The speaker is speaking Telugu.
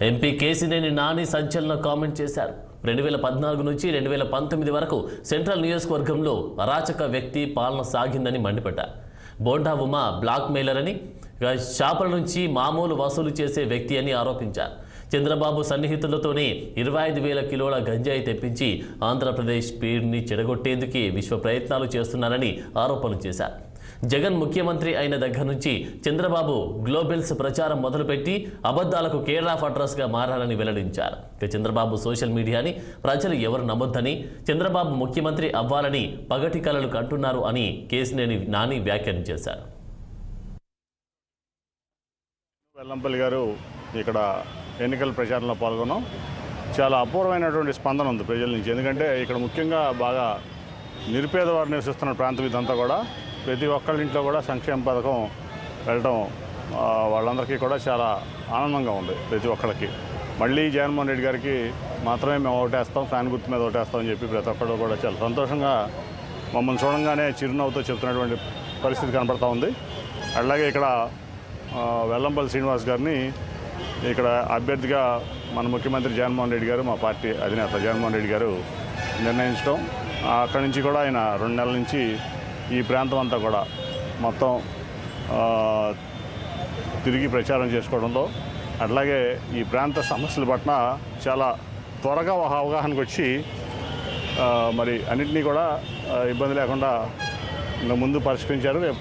ఎంపీ కేసినేని నాని సంచలన కామెంట్ చేశారు. 2014 నుంచి 2019 వరకు సెంట్రల్ నియోజకవర్గంలో అరాచక వ్యక్తి పాలన సాగిందని మండిపడ్డారు. బోండా ఉమా బ్లాక్ మెయిలర్ అని, షాపుల నుంచి మామూలు వసూలు చేసే వ్యక్తి అని ఆరోపించారు. చంద్రబాబు సన్నిహితులతోనే 25,000 కిలోల గంజాయి తెప్పించి ఆంధ్రప్రదేశ్ పేరుని చెడగొట్టేందుకే విశ్వ ప్రయత్నాలు చేస్తున్నారని ఆరోపణలు చేశారు. జగన్ ముఖ్యమంత్రి అయిన దగ్గర నుంచి చంద్రబాబు గ్లోబల్స్ ప్రచారం మొదలుపెట్టి అబద్ధాలకు కేర్ ఆఫ్ అడ్రస్గా మారాలని వెల్లడించారు. చంద్రబాబు సోషల్ మీడియాని ప్రజలు ఎవరు నమ్మొద్దని, చంద్రబాబు ముఖ్యమంత్రి అవ్వాలని పగటి కలలు కంటున్నారు అని కేసినేని నాని వ్యాఖ్యానించేశారు. వెల్లంపల్లి గారు ఇక్కడ ఎన్నికల ప్రచారంలో పాల్గొన్నాం. చాలా అపూర్వమైనటువంటి స్పందన ఉంది ప్రజల నుంచి. ఎందుకంటే ఇక్కడ ముఖ్యంగా బాగా నిరుపేద వారు నివసిస్తున్న ప్రాంతం ఇదంతా కూడా. ప్రతి ఒక్కళ్ళ ఇంట్లో కూడా సంక్షేమ పథకం వెళ్ళడం వాళ్ళందరికీ కూడా చాలా ఆనందంగా ఉంది. ప్రతి ఒక్కరికి మళ్ళీ జగన్మోహన్ రెడ్డి గారికి మాత్రమే మేము ఓటేస్తాం, ఫ్యాన్ గుర్తు మీద ఓటేస్తాం అని చెప్పి ప్రతి ఒక్కరు కూడా చాలా సంతోషంగా మమ్మల్ని చూడంగానే చిరునవ్వుతో చెప్తున్నటువంటి పరిస్థితి కనపడతా ఉంది. అలాగే ఇక్కడ వెల్లంపల్లి శ్రీనివాస్ గారిని ఇక్కడ అభ్యర్థిగా మన ముఖ్యమంత్రి జగన్మోహన్ రెడ్డి గారు, మా పార్టీ అధినేత జగన్మోహన్ రెడ్డి గారు నిర్ణయించడం, అక్కడి నుంచి కూడా ఆయన 2 నెలల నుంచి ఈ ప్రాంతం అంతా కూడా మొత్తం తిరిగి ప్రచారం చేసుకోవడంతో, అట్లాగే ఈ ప్రాంత సమస్యల పట్ల చాలా త్వరగా అవగాహనకు వచ్చి మరి అన్నింటినీ కూడా ఇబ్బంది లేకుండా ముందు పరిష్కరించారు. రేపు